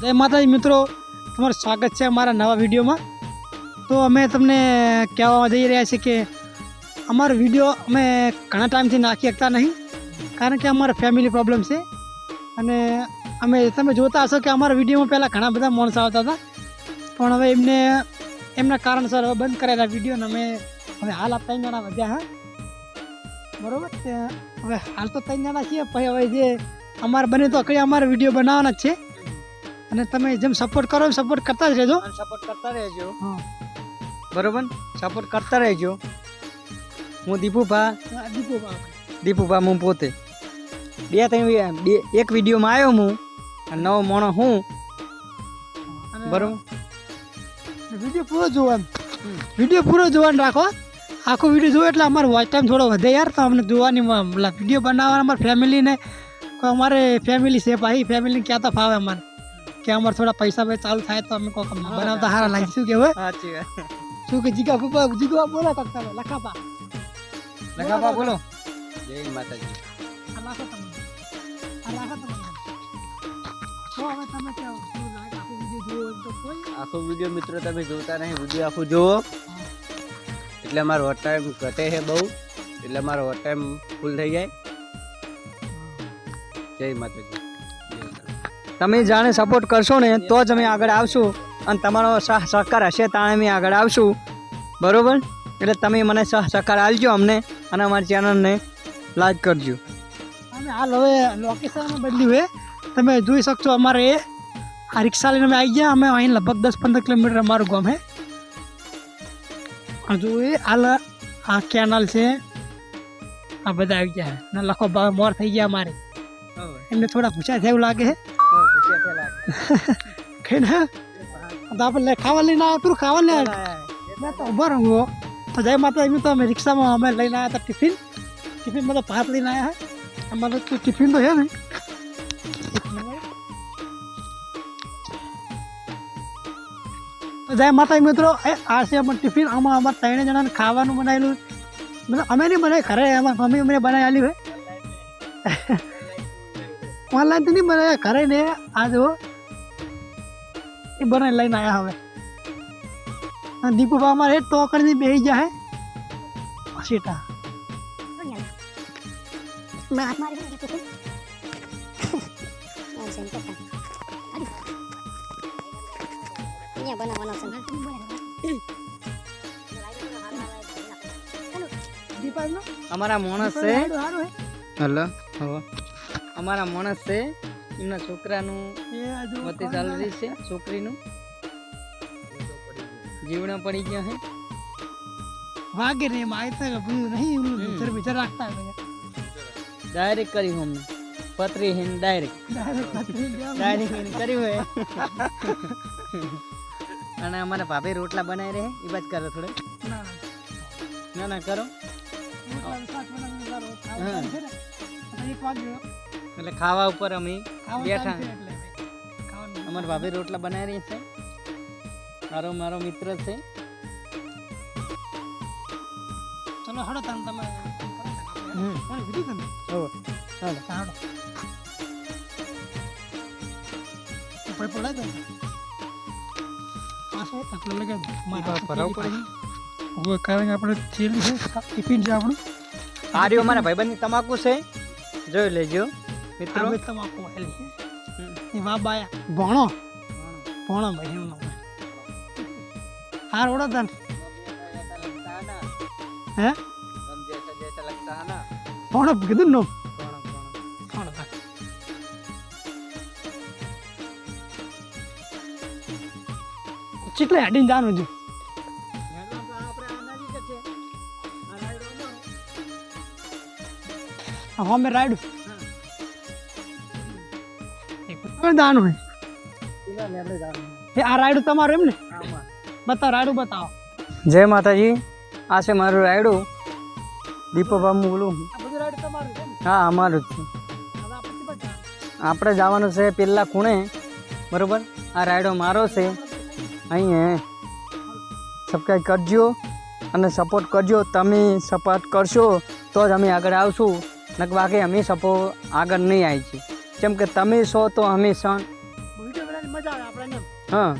जय माता मित्रों, તમારું સ્વાગત છે અમારા નવા વિડીયોમાં। તો અમે તમને કહેવા જઈ રહ્યા છીએ કે અમારો વિડીયો અમે ઘણા ટાઈમથી નાખી શકતા નહીં, કારણ કે અમારા ફેમિલી પ્રોબ્લેમ છે। અને અમે તમે જોતા હશો કે અમારા વિડીયોમાં પહેલાં ઘણા બધા માણસો આવતા હતા, પણ હવે એમના કારણસર હવે બંધ કરેલા વિડીયોને અમે હવે હાલ આ 3 જણા વધ્યા। હા બરાબર છે, હવે હાલ તો 3 જણા છીએ, પછી હવે જે અમારે બને તો કઈ અમારે વિડીયો બનાવવાના જ છે। અને તમે જેમ સપોર્ટ કરો એમ સપોર્ટ કરતા જ રહેજો, સપોર્ટ કરતા રહેજો। હા બરોબર, સપોર્ટ કરતા રહેજો। હું દીપુભા હું પોતે એક વિડીયોમાં આવ્યો હું, અને નવો માણસ હું। બરોબર, વિડીયો પૂરો જોવો, એમ વિડીયો પૂરો જોવાનું રાખો। આખો વિડીયો જોવો એટલે અમારો વોચ ટાઈમ થોડો વધે યાર, તો અમને જોવાની વિડીયો બનાવવાના અમારી ફેમિલીને અમારે ફેમિલી છે ભાઈ, ફેમિલીને ક્યાં તો ફાવે અમારે કે અમારે થોડા પૈસા ભાઈ ચાલુ થાય તો અમે કોઈ બનાવતા સારા લાગીશું કે હવે સાચી વાત। શું કે જીગા પપ્પા જીગા બોલો કરતા લખાપા બોલો। જય માતાજી। આ લાખો તમે તો હવે તમે કેવો શું લાગે આખો વિડીયો જોવો તો કોઈ આખો વિડીયો મિત્રો તમે જોતા નહીં, વિડીયો આખું જોવો એટલે અમારો વોટ ટાઈમ ઘટે છે બહુ, એટલે અમારો વોટ ટાઈમ ફૂલ થઈ જાય। જય માતાજી। તમે જાણે સપોર્ટ કરશો ને તો જ અમે આગળ આવશું, અને તમારો સહકાર હશે તાણે અમે આગળ આવશું। બરોબર, એટલે તમે મને સહકાર આપજો અમને, અને અમારી ચેનલને લાઈક કરજો। અમે હાલ હવે લોકેશન બદલ્યું છે, તમે જોઈ શકશો। અમારે આ રિક્ષા લઈને અમે આવી ગયા, અમે અહીં લગભગ 10-15 કિલોમીટર અમારું ગામ છે। હજુ એ હાલ આ કેનાલ છે, આ બધા આવી ગયા છે ને લખો મોર થઈ ગયા અમારે, એમને થોડા પૂછ્યા છે એવું લાગે છે કઈ ના તો આપણે ખાવા લઈને આવ્યા, પૂરું ખાવા લઈને આવ્યા તો ઉભા રહો। તો જય માતા એમ તો અમે રિક્ષામાં અમે લઈને આવ્યા હતા ટિફિનમાં તો ભાત લઈને આવ્યા છે અમારે તો ટિફિન તો છે ને। તો જય માતા મિત્રો, આ છે અમારું ટિફિન, આમાં અમારે 3 જણાને ખાવાનું બનાવેલું, મતલબ અમે નહીં બનાવી, ઘરે અમારી મમ્મી અમને બનાવી આલ્યું છે, ઓનલાઈન તો નહીં બનાવ્યા, ઘરે ને આ જો એ બનાવી લઈને આવ્યા। હવે દીપુભા અમારે ટોકરની બેસી જાય સીટા અમારા માણસ છે, હલો અમારા માણસ છે, એમના છોકરાનું વતી ચાલી રહી છે, છોકરીનું જીવડા પડી ગયા છે, વાગે રે માયતા નહીં વિચાર રાખતા ડાયરેક્ટ કરી અમને પતરી હિન ડાયરેક્ટ કર્યું હોય। અને અમારા ભાભી રોટલા બનાવી રહે એ બાદ કરો થોડે, ના કરો એટલે ખાવા ઉપર અમે બેઠા। અમારા ભાભી રોટલા બનાવી રહી છે, મારો મિત્ર છે। ચલો હડો તમે ટિફિન છે આપણું, આ રહ્યું અમારા ભાઈબંધની તમાકુ છે, જોઈ લેજો મિત્રો। તમાકુ ભણો ભાઈ એનું નામ હાર ઓળો તન હે ભણો કીધું નો ચીટલે હેડીને જવાનું છે। હા મેં રાઈડ દાનું હોય આ રાયડું તમારું એમ ને? બતાવો રાયડું બતાવો। જય માતાજી, આ છે મારું રાયડું, દીપોભા હું બોલું। હા અમારું જ છે, આપણે જવાનું છે પેલા ખૂણે। બરોબર, આ રાયડો મારો છે, અહીં સબસ્ક્રાઈબ કરજો અને સપોર્ટ કરજો। તમે સપોર્ટ કરશો તો જ અમે આગળ આવશું, નક બાકી અમે આગળ નહીં આવી છીએ, કેમ કે તમે છો તો અમે મજા આવે આપણે એમ હા